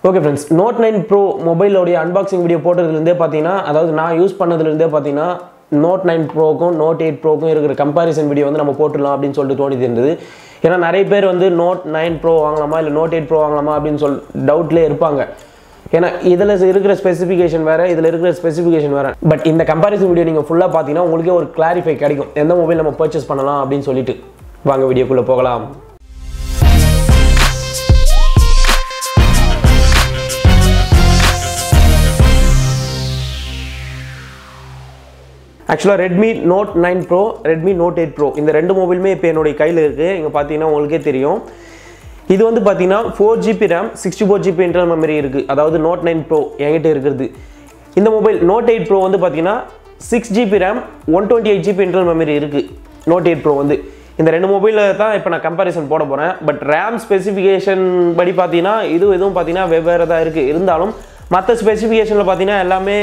Okay friends, note 9 pro மொபைலோடைய unboxing video போட்டதுலேருந்தே பார்த்தீங்கன்னா, அதாவது நான் யூஸ் பண்ணதுலேருந்தே பார்த்தீங்கன்னா நோட் 9 ப்ரோக்கும் நோட் 8 ப்ரோக்கும் இருக்கிற கம்பேரிசன் வீடியோ வந்து நம்ம போட்டுடலாம் அப்படின்னு சொல்லிட்டு தோணிது இருந்தது. ஏன்னா நிறைய பேர் வந்து நோட் 9 ப்ரோ வாங்கலாமா இல்லை நோட் 8 ப்ரோ வாங்கலாமா அப்படின்னு டவுட்லேயே இருப்பாங்க. ஏன்னா இதில் இருக்கிற ஸ்பெசிஃபிகேஷன் வேறு, இதில் இருக்கிற ஸ்பெசிஃபிகேஷன் வேறு. பட் இந்த கம்பேரிசன் வீடியோ நீங்கள் ஃபுல்லாக பார்த்தீங்கன்னா உங்களுக்கே ஒரு கிளாரிஃபை கிடைக்கும், எந்த மொபைல் நம்ம பர்ச்சேஸ் பண்ணலாம் அப்படின்னு சொல்லிட்டு. வாங்க வீடியோக்குள்ளே போகலாம். ஆக்சுவலாக Redmi Note 9 pro, Redmi Note 8 pro இந்த ரெண்டு மொபைலுமே இப்போ என்னுடைய கையில் இருக்குது. இங்கே பார்த்தீங்கன்னா உங்களுக்கே தெரியும். இது வந்து பார்த்தீங்கன்னா 4GB RAM 64GB internal memory இருக்குது. அதாவது நோட் 9 ப்ரோ என்கிட்ட இருக்கிறது. இந்த மொபைல் நோட் 8 ப்ரோ வந்து பார்த்தீங்கன்னா 6GB RAM 128GB internal memory இருக்குது. நோட் 8 ப்ரோ வந்து இந்த ரெண்டு மொபைலில் தான் இப்போ நான் கம்பேரிசன் போட போகிறேன். பட் ரேம் ஸ்பெசிஃபிகேஷன் படி பார்த்தீங்கன்னா இதுவும் பார்த்தீங்கன்னா வெவ்வேறு தான் இருக்குது. இருந்தாலும் மற்ற ஸ்பெசிஃபிகேஷனில் பார்த்தீங்கன்னா எல்லாமே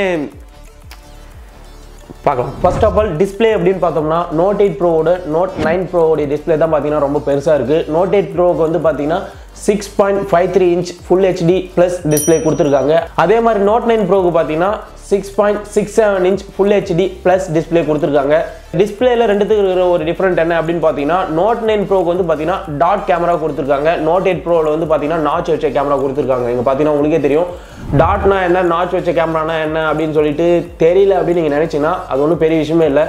பார்க்கலாம். ஃபர்ஸ்ட் ஆஃப் ஆல் டிஸ்பிளே அப்படின்னு பார்த்தோம்னா நோட் 8 ப்ரோவோட நோட் 9 ப்ரோவோடைய டிஸ்பிளே தான் பார்த்தீங்கன்னா ரொம்ப பெருசாக இருக்குது. நோட் 8 ப்ரோவுக்கு வந்து பார்த்தீங்கன்னா 6.53 inch full HD plus display கொடுத்துருக்காங்க. அதே மாதிரி நோட் 9 ப்ரோவுக்கு பார்த்தீங்கன்னா 6.67 inch full HD plus display கொடுத்துருக்காங்க. டிஸ்பிளேல ரெண்டுத்துக்கு இருக்கிற ஒரு டிஃப்ரெண்ட் என்ன அப்படின்னு பார்த்தீங்கன்னா நோட் 9 ப்ரோவுக்கு வந்து பார்த்தீங்கன்னா டாட் கேமரா கொடுத்துருக்காங்க. நோட் 8 ப்ரோவில் வந்து பார்த்தீங்கன்னா நாச் வச்ச கேமரா கொடுத்துருக்காங்க. இங்கே பார்த்தீங்கன்னா உங்களுக்கே தெரியும் டாட்னா என்ன, நாச் வச்ச கேமரானா என்ன அப்படின்னு சொல்லிட்டு தெரியல அப்படின்னு நீங்கள் நினச்சிங்கன்னா அது ஒன்றும் பெரிய விஷயமே இல்லை.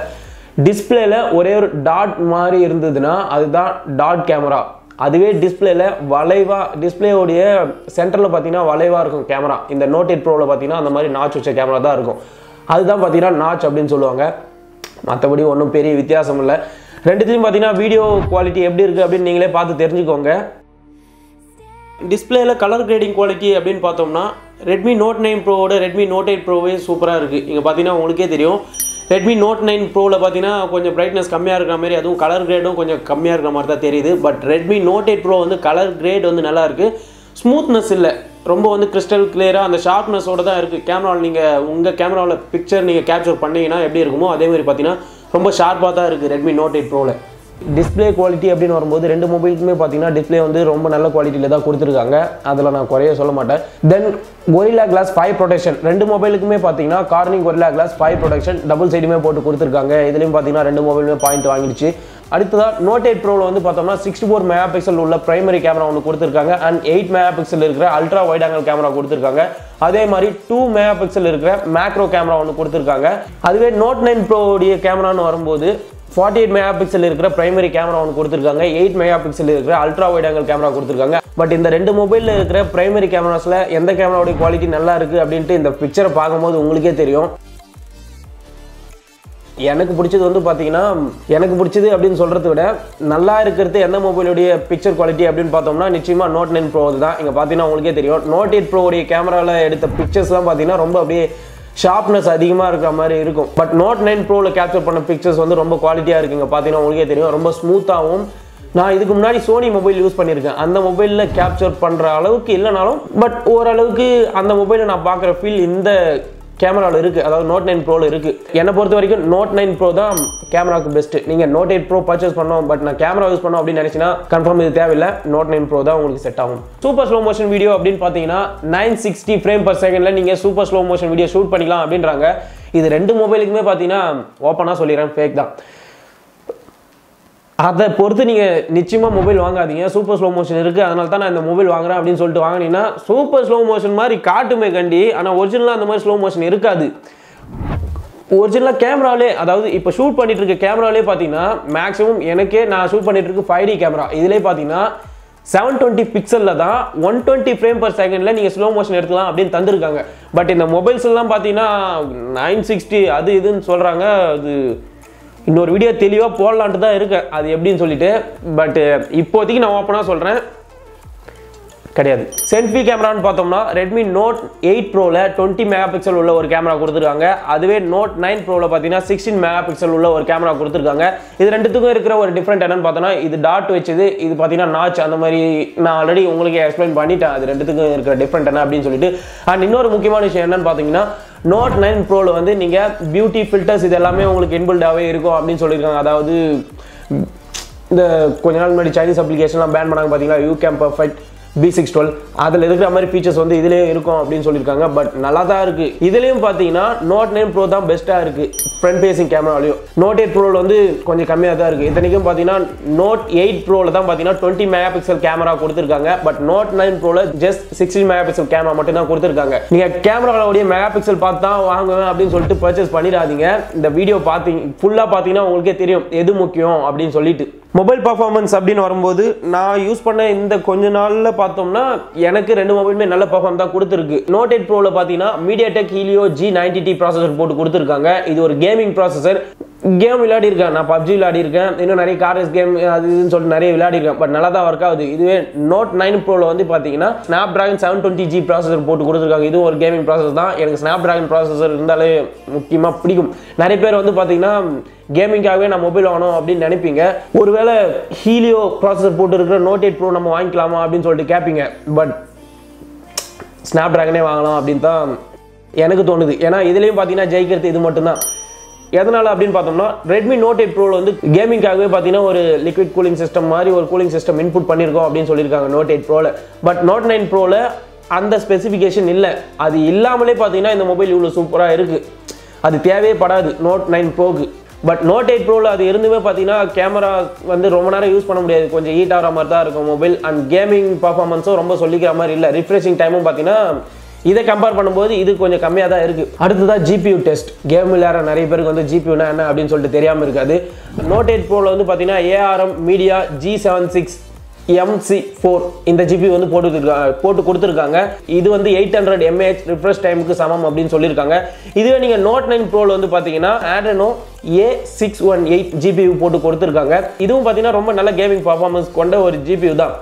டிஸ்பிளேல ஒரே ஒரு டாட் மாதிரி இருந்ததுன்னா அதுதான் டாட் கேமரா. அதுவே டிஸ்பிளேல வளைவா, டிஸ்பிளேயோடைய சென்டரில் பார்த்தீங்கன்னா வளைவாக இருக்கும் கேமரா. இந்த நோட் 8 ப்ரோவில் பார்த்தீங்கன்னா அந்த மாதிரி நாச் வச்ச கேமரா தான் இருக்கும். அதுதான் பார்த்தீங்கன்னா நாச் அப்படின்னு சொல்லுவாங்க. மற்றபடி ஒன்றும் பெரிய வித்தியாசம் இல்லை. ரெண்டுத்தையும் பார்த்தீங்கன்னா வீடியோ குவாலிட்டி எப்படி இருக்குது அப்படின்னு நீங்களே பார்த்து தெரிஞ்சுக்கோங்க. டிஸ்பிளேல கலர் கிரேடிங் குவாலிட்டி அப்படின்னு பார்த்தோம்னா ரெட்மி நோட் 9 ப்ரோவோட ரெட்மி நோட் 8 ப்ரோவே சூப்பராக இருக்குது. இங்கே பார்த்தீங்கன்னா உங்களுக்கே தெரியும் ரெட்மி நோட் 9 ப்ரோவில் பார்த்தீங்கன்னா கொஞ்சம் பிரைட்னஸ் கம்மியாக இருக்கிற மாதிரி, அதுவும் கலர் கிரேடும் கொஞ்சம் கம்மியாக இருக்கிற மாதிரி தான் தெரியுது. பட் ரெட்மி நோட் 8 ப்ரோ வந்து கலர் கிரேட் வந்து நல்லா இருக்குது. ஸ்மூத்னஸ் இல்லை, ரொம்ப வந்து கிறிஸ்டல் கிளியராக அந்த ஷார்ப்னஸோடு தான் இருக்குது. கேமராவில் நீங்கள் உங்கள் கேமராவில் பிக்சர் நீங்கள் கேப்சர் பண்ணிங்கன்னா எப்படி இருக்குமோ அதே மாதிரி பார்த்தீங்கன்னா ரொம்ப ஷார்ப்பாக தான் இருக்குது ரெட்மி நோட் 8 ப்ரோவில். டிஸ்பிளே குவாலிட்டி அப்படின்னு வரும்போது ரெண்டு மொபைலுக்குமே பார்த்தீங்கன்னா டிஸ்பிளே வந்து ரொம்ப நல்ல குவாலிட்டியில் தான் கொடுத்துருக்காங்க. அதில் நான் குறைய சொல்ல மாட்டேன். தென் கொரில்லா கிளாஸ் 5 ப்ரொடெக்ஷன் ரெண்டு மொபைலுக்குமே பார்த்தீங்கன்னா Corning Gorilla Glass 5 protection double சைடுமே போட்டு கொடுத்துருக்காங்க. இதுலேயும் பார்த்தீங்கன்னா ரெண்டு மொபைலுமே பாயிண்ட் வாங்கிடுச்சு. அடுத்ததாக நோட் 8 ப்ரோவில் வந்து பார்த்தோம்னா 64 மெகா பிக்சல் உள்ள பிரைமரி கேமரா ஒன்று கொடுத்துருக்காங்க. அண்ட் 8 மெகா பிக்சல் இருக்கிற அல்ட்ரா வைட் ஆங்கிள் கேமரா கொடுத்துருக்காங்க. அதே மாதிரி 2 மெகா பிக்சல் இருக்கிற மேக்ரோ கேமரா ஒன்று கொடுத்துருக்காங்க. அதுவே நோட் 9 ப்ரோடைய கேமரான்னு வரும்போது 48 மெகா பிக்சல் இருக்கிற பிரைமரி கேமரா ஒன்று கொடுத்துருக்காங்க. 8 மெகா பிக்சல் இருக்கிற அல்ட்ரா வைட் ஆங்கிள் கேமரா கொடுத்துருக்காங்க. பட் இந்த ரெண்டு மொபைலில் இருக்கிற பிரைமரி கேமராஸில் எந்த கேமராவுடைய குவாலிட்டி நல்லா இருக்குது அப்படின்ட்டு இந்த பிக்சரை பார்க்கும்போது உங்களுக்கே தெரியும். எனக்கு பிடிச்சது வந்து பார்த்தீங்கன்னா, எனக்கு பிடிச்சது அப்படின்னு சொல்கிறத விட நல்லா இருக்கிறது எந்த மொபைலுடைய பிக்சர் குவாலிட்டி அப்படின்னு பார்த்தோம்னா நிச்சயமாக நோட் 9 ப்ரோ தான். இங்கே பார்த்தீங்கன்னா உங்களுக்கே தெரியும் நோட் 8 ப்ரோடைய கேமராவில் எடுத்த பிக்சர்ஸ்லாம் பார்த்தீங்கன்னா ரொம்ப அப்படியே ஷார்ப்னஸ் அதிகமாக இருக்கிற மாதிரி இருக்கும். பட் நோட் 9 ப்ரோவில் கேப்சர் பண்ண பிக்சர்ஸ் வந்து ரொம்ப குவாலிட்டியாக இருக்குங்க. பார்த்தீங்கன்னா உங்களுக்கே தெரியும் ரொம்ப ஸ்மூத்தாகவும். நான் இதுக்கு முன்னாடி சோனி மொபைல் யூஸ் பண்ணியிருக்கேன். அந்த மொபைலில் கேப்சர் பண்ணுற அளவுக்கு இல்லைனாலும் பட் ஓரளவுக்கு அந்த மொபைலில் நான் பார்க்குற ஃபீல் இந்த கேமராவில் இருக்குது. அதாவது நோட் 9 ப்ரோவில் இருக்குது. என்னை பொறுத்த வரைக்கும் நோட் 9 ப்ரோ தான் கேமராவுக்கு பெஸ்ட்டு. நீங்கள் நோட் 8 ப்ரோ பர்ச்சேஸ் பண்ணோம் பட் நான் கேமரா யூஸ் பண்ணோம் அப்படின்னு நினச்சிங்கன்னா கன்ஃபார்ம் இது தேவையில்லை. நோட் 9 ப்ரோ தான் உங்களுக்கு செட் ஆகும். சூப்பர் ஸ்லோ மோஷன் வீடியோ அப்படின்னு பார்த்தீங்கன்னா 960 ஃப்ரேம் பர் செகண்டில் நீங்கள் super slow motion video shoot பண்ணிக்கலாம் அப்படின்றாங்க. இது ரெண்டு மொபைலுக்குமே பார்த்தீங்கன்னா ஓப்பனாக சொல்லிடுறேன் ஃபேக் தான். அதை பொறுத்து நீங்கள் நிச்சயமாக மொபைல் வாங்காதீங்க. சூப்பர் ஸ்லோ மோஷன் இருக்குது அதனால தான் நான் இந்த மொபைல் வாங்குறேன் அப்படின்னு சொல்லிட்டு வாங்கினீங்கன்னா சூப்பர் ஸ்லோ மோஷன் மாதிரி காட்டுமே கண்டி, ஆனால் ஒரிஜினலாக அந்த மாதிரி ஸ்லோ மோஷன் இருக்காது. ஒரிஜினலாக கேமராலே, அதாவது இப்போ ஷூட் பண்ணிட்டு இருக்க கேமராலே பார்த்தீங்கன்னா மேக்ஸிமம் எனக்கே நான் ஷூட் பண்ணிட்டு இருக்க 5D கேமரா இதிலே பார்த்தீங்கன்னா 720 பிக்சலில் தான் 120 ஃப்ரேம் பர் செகண்டில் நீங்கள் ஸ்லோ மோஷன் எடுத்துக்கலாம் அப்படின்னு தந்துருக்காங்க. பட் இந்த மொபைல்ஸ் எல்லாம் பார்த்தீங்கன்னா 960 அது இதுன்னு சொல்கிறாங்க. அது இன்னொரு வீடியோ தெளிவாக போடலான்ட்டு தான் இருக்கேன் அது எப்படின்னு சொல்லிட்டு. பட் இப்போதைக்கு நான் ஓப்பனாக சொல்கிறேன் கிடையாது. செல்ஃபி கேமரான்னு பார்த்தோம்னா ரெட்மி நோட் 8 ப்ரோவில் 20 மெகா பிக்சல் உள்ள ஒரு கேமரா கொடுத்துருக்காங்க. அதுவே நோட் 9 ப்ரோவில் பார்த்தீங்கன்னா 16 மெகா பிக்சல் உள்ள ஒரு கேமரா கொடுத்துருக்காங்க. இது ரெண்டுத்துக்கும் இருக்கிற ஒரு டிஃப்ரெண்ட் என்னன்னு பார்த்தோன்னா இது டாட் வச்சது, இது பார்த்தீங்கன்னா நாச். அந்த மாதிரி நான் ஆல்ரெடி உங்களுக்கு எக்ஸ்பிளைன் பண்ணிட்டேன் அது ரெண்டுத்துக்கும் இருக்கிற டிஃப்ரெண்ட் என்ன அப்படின்னு சொல்லிட்டு. அண்ட் இன்னொரு முக்கியமான விஷயம் என்னன்னு பார்த்தீங்கன்னா நோட் 9 ப்ரோவில் வந்து நீங்கள் பியூட்டி ஃபில்டர்ஸ் இது எல்லாமே உங்களுக்கு இன்பில்டாகவே இருக்கும் அப்படின்னு சொல்லியிருக்காங்க. அதாவது இந்த கொஞ்ச நாள் முன்னாடி சைனீஸ் அப்ளிகேஷன்லாம் பேன் பண்ணாங்க பார்த்தீங்களா, யூ கேம் பர்ஃபெக்ட் B612 அதில் இருக்கிற மாதிரி ஃபீச்சர்ஸ் வந்து இதுலேயும் இருக்கும் அப்படின்னு சொல்லியிருக்காங்க. பட் நல்லா தான் இருக்குது. இதுலேயும் பார்த்தீங்கன்னா Note 9 Pro தான் பெஸ்ட்டாக இருக்குது ஃப்ரண்ட் ஃபேசிங் கேமராலையும். Note 8 Proவில் வந்து கொஞ்சம் கம்மியாக தான் இருக்குது. இத்தனைக்கும் பார்த்தீங்கன்னா Note 8 Proவில் தான் பார்த்தீங்கன்னா 20 மெகாபிக்சல் கேமரா கொடுத்துருக்காங்க. பட் Note 9 Proவில் ஜஸ்ட் 16 மெகாபிக்சல் கேமரா மட்டும் தான் கொடுத்துருக்காங்க. நீங்கள் கேமராவோடைய மெகாபிக்சல் பார்த்து தான் வாங்குவேன் அப்படின்னு சொல்லிட்டு பர்ச்சேஸ் பண்ணிடாதீங்க. இந்த வீடியோ ஃபுல்லாக பார்த்தீங்கன்னா உங்களுக்கே தெரியும் எது முக்கியம் அப்படின்னு சொல்லிட்டு. மொபைல் பர்ஃபார்மன்ஸ் அப்படின்னு வரும்போது நான் யூஸ் பண்ண இந்த கொஞ்ச நாளில் பார்த்தோம்னா எனக்கு ரெண்டு மொபைலுமே நல்ல பர்ஃபார்ம் தான் கொடுத்துருக்கு. Note 8 Proவில் பார்த்தீங்கன்னா MediaTek Helio G90T ப்ராசஸர் போட்டு கொடுத்துருக்காங்க. இது ஒரு கேமிங் ப்ராசஸர். கேம் விளையாடி இருக்கேன், நான் PUBG விளையாடி இருக்கேன், இன்னும் நிறைய கார்ஸ் கேம் அது இதுன்னு சொல்லிட்டு நிறைய விளையாடி இருக்கேன். பட் நல்லா தான் ஒர்க் ஆகுது. இதுவே Note 9 Proவில் வந்து பார்த்தீங்கன்னா Snapdragon 720G ப்ராசஸர் போட்டு கொடுத்துருக்காங்க. இதுவும் ஒரு கேமிங் ப்ராசஸ் தான். எனக்கு Snapdragon ப்ராசஸர் இருந்தாலே முக்கியமாக பிடிக்கும். நிறைய பேர் வந்து பார்த்தீங்கன்னா கேமிங்காகவே நான் மொபைல் வாங்கணும் அப்படின்னு நினைப்பீங்க. ஒருவேளை ஹீலியோ ப்ராசஸர் போட்டு இருக்கிற Note 8 Pro நம்ம வாங்கிக்கலாமா அப்படின்னு சொல்லிட்டு கேட்பீங்க. பட் ஸ்னாப்டிராகனே வாங்கலாம் அப்படின்னு தான் எனக்கு தோணுது. ஏன்னா இதுலேயும் பார்த்தீங்கன்னா ஜெயிக்கிறது இது மட்டும்தான். எதனால் அப்படின்னு பார்த்தோம்னா ரெட்மி Note 8 Proவில் வந்து கேமிங்காகவே பார்த்தீங்கன்னா ஒரு லிக்விட் கூலிங் சிஸ்டம் மாதிரி ஒரு கூலிங் சிஸ்டம் இன்புட் பண்ணியிருக்கோம் அப்படின்னு சொல்லியிருக்காங்க Note 8 Proவில். பட் Note 9 Proவில் அந்த ஸ்பெசிஃபிகேஷன் இல்லை. அது இல்லாமலே பார்த்தீங்கன்னா இந்த மொபைல் இவ்வளோ சூப்பராக இருக்குது. அது தேவையே படாது Note 9 Proக்கு. பட் Note 8 Proவில் அது இருந்துமே பார்த்தீங்கன்னா கேமரா வந்து ரொம்ப நேரம் யூஸ் பண்ண முடியாது. கொஞ்சம் ஹீட் ஆகிற மாதிரி தான் இருக்கும் மொபைல். அண்ட் கேமிங் பர்ஃபார்மன்ஸும் ரொம்ப சொல்லிக்கிற மாதிரி இல்லை. ரிஃப்ரெஷிங் டைமும் பார்த்தீங்கன்னா இதை கம்பேர் பண்ணும்போது இது கொஞ்சம் கம்மியாக தான் இருக்குது. அடுத்ததான் GPU டெஸ்ட். கேம் விளையாடுற நிறைய பேருக்கு வந்து GPUனா என்ன அப்படின்னு சொல்லிட்டு தெரியாமல் இருக்காது. Note 8 Proவில் வந்து பார்த்தீங்கன்னா ARM மீடியா G76 MC4 இந்த GPU வந்து போட்டு கொடுத்துருக்காங்க. இது வந்து 800 mAh ரிஃப்ரெஷ் டைமுக்கு சமம் அப்படின்னு சொல்லியிருக்காங்க. இதுவே நீங்கள் Note 9 Proவில் வந்து பார்த்தீங்கன்னா Adreno A618 GPU போட்டு கொடுத்துருக்காங்க. இதுவும் பார்த்தீங்கன்னா ரொம்ப நல்ல கேமிங் பர்ஃபார்மன்ஸ் கொண்ட ஒரு GPU தான்.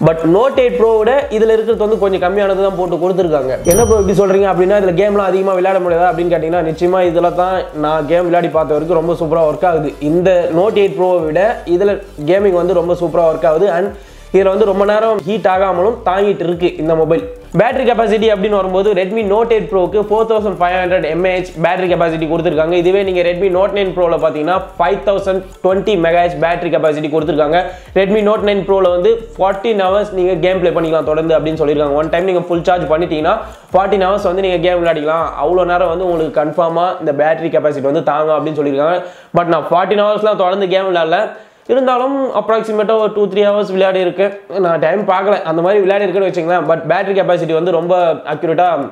பட் Note 8 Pro விட இதில் இருக்கிறது வந்து கொஞ்சம் கம்மியானது தான் போட்டு கொடுத்துருக்காங்க. என்ன ப்ரோ இப்படி சொல்கிறீங்க அப்படின்னா இதில் கேம்லாம் அதிகமாக விளையாட முடியாதா அப்படின்னு கேட்டிங்கன்னா நிச்சயமாக இதில் தான் நான் கேம் விளையாடி பார்த்த வரைக்கும் ரொம்ப சூப்பராக ஒர்க் ஆகுது. இந்த Note 8 Pro விட இதில் கேமிங் வந்து ரொம்ப சூப்பராக ஒர்க் ஆகுது. அண்ட் இதில் வந்து ரொம்ப நேரம் ஹீட் ஆகாமலும் தாங்கிட்டு இருக்கு இந்த மொபைல். பேட்டரி கெப்பாசிட்டி அப்படின்னு வரும்போது Redmi Note 8 Proக்கு 4500 mAh battery capacity கொடுத்துருக்காங்க. இதுவே நீங்கள் ரெட்மி Note 9 Proவில் பார்த்தீங்கன்னா 5020 mAh பேட்டரி கெப்பாசிட்டி கொடுத்துருக்காங்க. ரெட்மி Note 9 Proவில் வந்து 14 hours நீங்கள் கேம் ப்ளே பண்ணிக்கலாம் தொடர்ந்து அப்படின்னு சொல்லியிருக்காங்க. ஒன் டைம் நீங்கள் ஃபுல் சார்ஜ் பண்ணிட்டீங்கன்னா 14 hours வந்து நீங்கள் கேம் விளையாடிக்கலாம். அவ்வளோ நேரம் வந்து உங்களுக்கு கன்ஃபார்மாக இந்த பேட்டரி கெப்பாசிட்டி வந்து தாங்க அப்படின்னு சொல்லியிருக்காங்க. பட் நான் 14 ஹவர்ஸ்லாம் தொடர்ந்து கேம் விளையாடல. இருந்தாலும் அப்ராக்சிமேட்டாக ஒரு 2-3 hours விளையாடி இருக்கேன். நான் டைம் பார்க்கல, அந்த மாதிரி விளையாடி இருக்குன்னு வச்சுங்களேன். பட் பேட்டரி கெப்பாசிட்டி வந்து ரொம்ப அக்யூரேட்டாக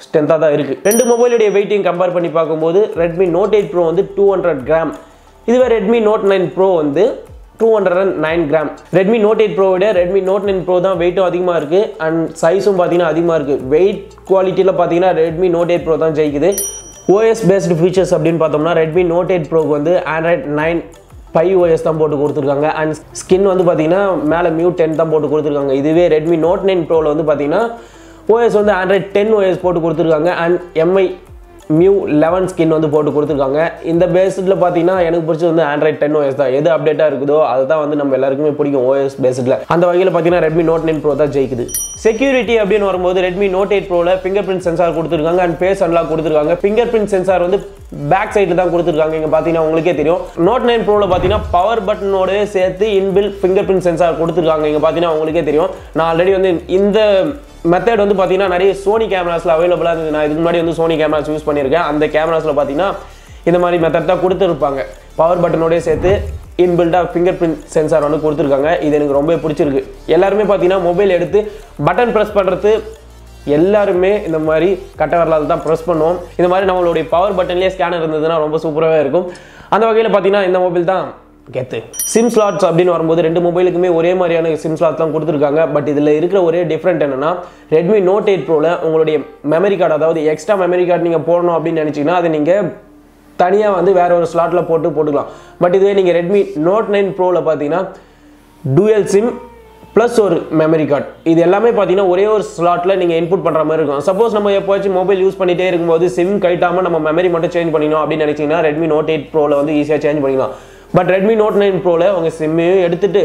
ஸ்ட்ரென்த்தாக தான் இருக்குது. ரெண்டு மொபைலுடைய வெயிட்டிங் கம்பேர் பண்ணி பார்க்கும்போது ரெட்மி Note 8 Pro வந்து 200 கிராம், இதுவே ரெட்மி Note 9 Pro வந்து 209 கிராம். ரெட்மி Note 8 Pro விட ரெட்மி Note 9 Pro தான் வெயிட்டும் அதிகமாக இருக்குது. அண்ட் சைஸும் பார்த்தீங்கன்னா அதிகமாக இருக்குது. வெயிட் குவாலிட்டியில் பார்த்தீங்கன்னா ரெட்மி Note 8 Pro தான் ஜெயிக்குது. OS பேஸ்டு ஃபீச்சர்ஸ் அப்படின்னு பார்த்தோம்னா ரெட்மி Note 8 Proக்கு வந்து Android 9 5OS தான் போட்டு கொடுத்துருக்காங்க. அண்ட் ஸ்கின் வந்து பார்த்தீங்கன்னா மேலே MIU 10 தான் போட்டு கொடுத்துருக்காங்க. இதுவே ரெட்மி Note 9 Proவில் வந்து பார்த்தீங்கன்னா OS வந்து Android 10 OS போட்டு கொடுத்துருக்காங்க. அண்ட் MIU 11 ஸ்கின் வந்து போட்டு கொடுத்துருக்காங்க. இந்த பேஸ்டில் பார்த்தீங்கன்னா எனக்கு பிடிச்சது வந்து Android 10 OS தான். எது அப்டேட்டாக இருக்குதோ அதுதான் வந்து நம்ம எல்லாருக்குமே பிடிக்கும் OS பேஸ்டில். அந்த வகையில் பார்த்தீங்கன்னா ரெட்மி Note 9 Pro தான் ஜெயிக்குது. செக்யூரிட்டி அப்படின்னு வரும்போது ரெட்மி Note 8 Proவில் ஃபிங்கர் பிரிண்ட் சென்சார் கொடுத்துருக்காங்க. அண்ட் ஃபேஸ் அன்லாக் கொடுத்துருக்காங்க. ஃபிங்கர் பிரிண்ட் சென்சார் வந்து பேக் சைடு தான் கொடுத்துருக்காங்க. இங்கே பார்த்தீங்கன்னா உங்களுக்கே தெரியும். Note 9 Proவில் பார்த்தீங்கன்னா பவர் பட்டனோடய சேர்த்து இன்பில் ஃபிங்கர் பிரிண்ட் சென்சார் கொடுத்துருக்காங்க. இங்கே பார்த்தீங்கன்னா உங்களுக்கே தெரியும். நான் ஆல்ரெடி வந்து இந்த மெத்தட் வந்து பார்த்தீங்கன்னா நிறைய சோனி கேமராஸில் அவைலபிளாக இருந்தது. நான் இதுக்கு முன்னாடி வந்து சோனி கேமராஸ் யூஸ் பண்ணியிருக்கேன். அந்த கேமராஸில் பார்த்தீங்கன்னா இந்த மாதிரி மெத்தட் தான் கொடுத்துருப்பாங்க. பவர் பட்டனோடய சேர்த்து இன்பில்டாக ஃபிங்கர் பிரிண்ட் சென்சார் வந்து கொடுத்துருக்காங்க. இது எனக்கு ரொம்ப பிடிச்சிருக்கு. எல்லாருமே பார்த்தீங்கன்னா மொபைல் எடுத்து பட்டன் ப்ரெஸ் பண்ணுறது எல்லாருமே இந்த மாதிரி கட்ட வரலாறு தான் ப்ரெஸ் பண்ணுவோம். இந்த மாதிரி நம்மளுடைய பவர் பட்டன்லேயே ஸ்கேனர் இருந்ததுன்னா ரொம்ப சூப்பராகவே இருக்கும். அந்த வகையில் பார்த்தீங்கன்னா இந்த மொபைல் தான் கெத்து. சிம் ஸ்லாட்ஸ் அப்படின்னு வரும்போது ரெண்டு மொபைலுக்குமே ஒரே மாதிரியான சிம் ஸ்லாட் தான் கொடுத்துருக்காங்க. பட் இதில் இருக்கிற ஒரே டிஃப்ரெண்ட் என்னன்னா ரெட்மி Note 8 Proவில் உங்களுடைய மெமரி கார்டு, அதாவது எக்ஸ்ட்ரா மெமரி கார்டு நீங்கள் போடணும் அப்படின்னு நினச்சிங்கன்னா அதை நீங்கள் தனியாக வந்து வேற ஒரு ஸ்லாட்டில் போட்டுக்கலாம். பட் இதுவே நீங்கள் ரெட்மி Note 9 Proவில் பார்த்தீங்கன்னா டூயல் சிம் ப்ளஸ் ஒரு மெமரி கார்டு, இது எல்லாமே பார்த்தீங்கன்னா ஒரே ஒரு ஸ்லாட்டில் நீங்கள் இன்புட் பண்ணுற மாதிரி இருக்கும். சப்போஸ் நம்ம எப்போச்சும் மொபைல் யூஸ் பண்ணிகிட்டே இருக்கும்போது சிம் கட்டாமல் நம்ம மெமரி மட்டும் சேஞ்ச் பண்ணிக்கணும் அப்படின்னு நினச்சிங்கன்னா ரெட்மி Note 8 Proவில் வந்து ஈஸியாக சேஞ்ச் பண்ணிக்கலாம். பட் ரெட்மி Note 9 Proவில் உங்கள் சிம்மையும் எடுத்துகிட்டு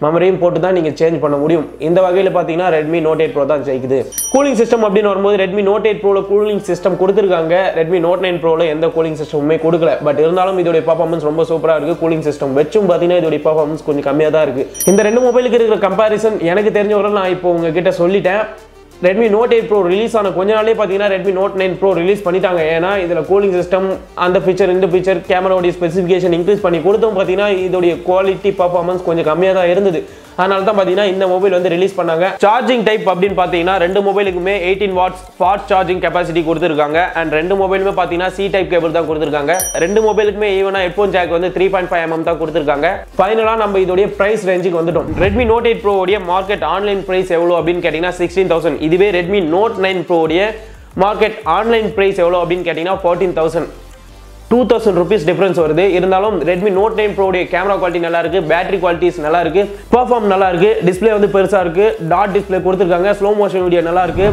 மெமரியும் போட்டு தான் நீங்கள் சேஞ்ச் பண்ண முடியும். இந்த வகையில் பார்த்தீங்கன்னா ரெட்மி நோட் 8 ப்ரோ தான் ஜெயிக்குது. கூலிங் சிஸ்டம் அப்படின்னு வரும்போது ரெட்மி நோட் 8 ப்ரோவில் கூலிங் சிஸ்டம் கொடுத்துருக்காங்க. ரெட்மி நோட் 9 ப்ரோவில் எந்த கூலிங் சிஸ்டமுமே கொடுக்கல. பட் இருந்தாலும் இதோடைய பர்ஃபார்மன்ஸ் ரொம்ப சூப்பராக இருக்குது. கூலிங் சிஸ்டம் வச்சும் பார்த்தீங்கன்னா இதோடைய பர்ஃபார்மன்ஸ் கொஞ்சம் கம்மியாக தான் இருக்குது. இந்த ரெண்டு மொபைலுக்கு இருக்கிற கம்பேரிசன் எனக்கு தெரிஞ்சவரை நான் இப்போ உங்ககிட்ட சொல்லிட்டேன். ரெட்மி நோட் 8 ப்ரோ ரிலீஸ் ஆன கொஞ்ச நாளே பார்த்தீங்கன்னா ரெட்மி நோட் 9 ப்ரோ ரிலீஸ் பண்ணிட்டாங்க. ஏன்னா இதில் கூலிங் சிஸ்டம் அந்த ஃபீச்சர் இந்த ஃபீச்சர் கேமராவுடைய ஸ்பெசிஃபிகேஷன் இன்க்ரீஸ் பண்ணி கொடுத்தும் பார்த்தீங்கன்னா இதோடைய குவாலிட்டி பர்ஃபார்மன்ஸ் கொஞ்சம் கம்மியாக தான் இருந்தது. அதனால தான் பார்த்தீங்கன்னா இந்த மொபைல் வந்து ரிலீஸ் பண்ணாங்க. சார்ஜிங் டைப் அப்படின்னு பார்த்தீங்கன்னா ரெண்டு மொபைலுக்குமே 18 வாட்ஸ் ஃபாஸ்ட் சார்ஜிங் கெப்பாசிட்டி கொடுத்துருக்காங்க. அண்ட் ரெண்டு மொபைலுமே பார்த்தீங்கன்னா சி டைப் கேபிள் தான் கொடுத்துருக்காங்க. ரெண்டு மொபைலுக்குமே ஈவனா ஹெட்ஃபோன் ஜாக் வந்து 3.5 mm தான் கொடுத்துருக்காங்க. ஃபைனலாக நம்ம இதோடைய பிரைஸ் ரேஞ்சுக்கு வந்துட்டோம். ரெட்மி நோட் 8 ப்ரோ உடைய மார்க்கெட் ஆன்லைன் பிரைஸ் எவ்வளோ அப்படின்னு கேட்டிங்கன்னா 16,000. இதுவே ரெட்மி நோட் 9 ப்ரோ உடைய மார்க்கெட் ஆன்லைன் பிரைஸ் எவ்வளோ அப்படின்னு கேட்டிங்கன்னா 14,000. 2,000 rupees டிஃபரன்ஸ் வருது. இருந்தாலும் ரெட்மி நோட் 9 ப்ரோடைய கேமரா குவாலிட்டி நல்லா இருக்கு, பேட்டரி குவாலிட்டிஸ் நல்லா இருக்கு, பெர்ஃபார்ம் நல்லா இருக்கு, டிஸ்பிளே வந்து பெருசா இருக்கு, டாட் டிஸ்பிளே கொடுத்துருக்காங்க, ஸ்லோ மோஷன் வீடியோ நல்லா இருக்கு,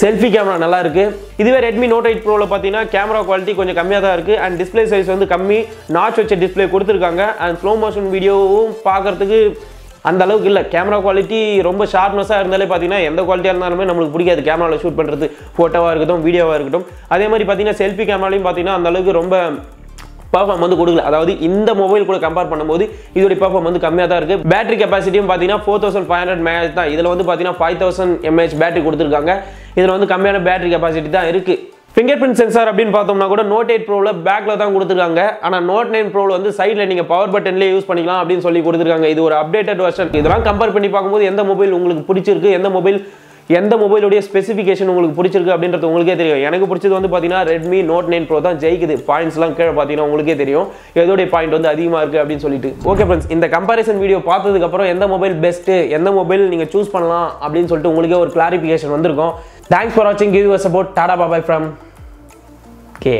செல்ஃபி கேமரா நல்லா இருக்கு. இதுவே ரெட்மி நோட் 8 ப்ரோவில் பார்த்தீங்கன்னா கேமரா குவாலிட்டி கொஞ்சம் கம்மியாக தான் இருக்கு. அண்ட் டிஸ்பிளே சைஸ் வந்து கம்மி, நாட்ச் வச்ச டிஸ்பிளே கொடுத்துருக்காங்க. அண்ட் ஸ்லோ மோஷன் வீடியோவும் பார்க்கறதுக்கு அந்த அளவுக்கு இல்லை. கேமரா குவாலிட்டி ரொம்ப ஷார்ப்னஸாக இருந்தாலே பார்த்தீங்கன்னா எந்த குவாலிட்டியாக இருந்தாலுமே நம்மளுக்கு பிடிக்காது கேமராவில் ஷூட் பண்ணுறது, ஃபோட்டோவாக இருக்கட்டும் வீடியோவாக இருக்கட்டும். அதே மாதிரி பார்த்தீங்கன்னா செல்ஃபி கேமராலையும் பார்த்தீங்கன்னா அந்த அளவுக்கு ரொம்ப பர்ஃபார்ம் வந்து கொடுக்கல. அதாவது இந்த மொபைல் கூட கம்பேர் பண்ணும்போது இதோட பர்ஃபார்ம் வந்து கம்மியாக தான் இருக்குது. பேட்டரி கெப்பாசிட்டியும் பார்த்தீங்கன்னா 4500 mAh தான். இதில் வந்து பார்த்தீங்கன்னா 5000 mAh பேட்டரி கொடுத்துருக்காங்க. இதில் வந்து கம்மியான பேட்டரி கெப்பாசிட்டி தான் இருக்குது. ஃபிங்கர் பிரிண்ட் சென்சார் அப்படின்னு பார்த்தோம்னா கூட நோட் 8 ப்ரோவில் பேக்கில் தான் கொடுத்துருக்காங்க. ஆனால் நோட் 9 ப்ரோவில் வந்து சைடில் நீங்கள் பவர் பட்டன்லேயே யூஸ் பண்ணிக்கலாம் அப்படின்னு சொல்லி கொடுத்துருக்காங்க. இது ஒரு அப்டேட்டட் வெர்ஷன். இதெல்லாம் கம்பேர் பண்ணி பார்க்கும்போது எந்த மொபைல் உங்களுக்கு பிடிச்சிருக்கு, எந்த மொபைலுடைய ஸ்பெசிஃபிகேஷன் உங்களுக்கு பிடிச்சிருக்கு அப்படின்றது உங்களுக்கே தெரியும். எனக்கு பிடிச்சது வந்து பார்த்தீங்கன்னா ரெட்மி நோட் 9 ப்ரோ தான் ஜெயிக்குது. பாயிண்ட்ஸ்லாம் கீழே பார்த்தீங்கன்னா உங்களுக்கே தெரியும் எதோடைய பாயிண்ட் வந்து அதிகமாக இருக்குது அப்படின்னு சொல்லிட்டு. ஓகே ஃப்ரெண்ட்ஸ், இந்த கம்பேரிசன் வீடியோ பார்த்ததுக்கப்புறம் எந்த மொபைல் பெஸ்ட்டு, எந்த மொபைல் நீங்கள் சூஸ் பண்ணலாம் அப்படின்னு சொல்லிட்டு உங்களுக்கே ஒரு கிளாரிஃபிகேஷன் வந்திருக்கும். தேங்க்ஸ் ஃபார் வாட்சிங். Give your support. Tata bye from K.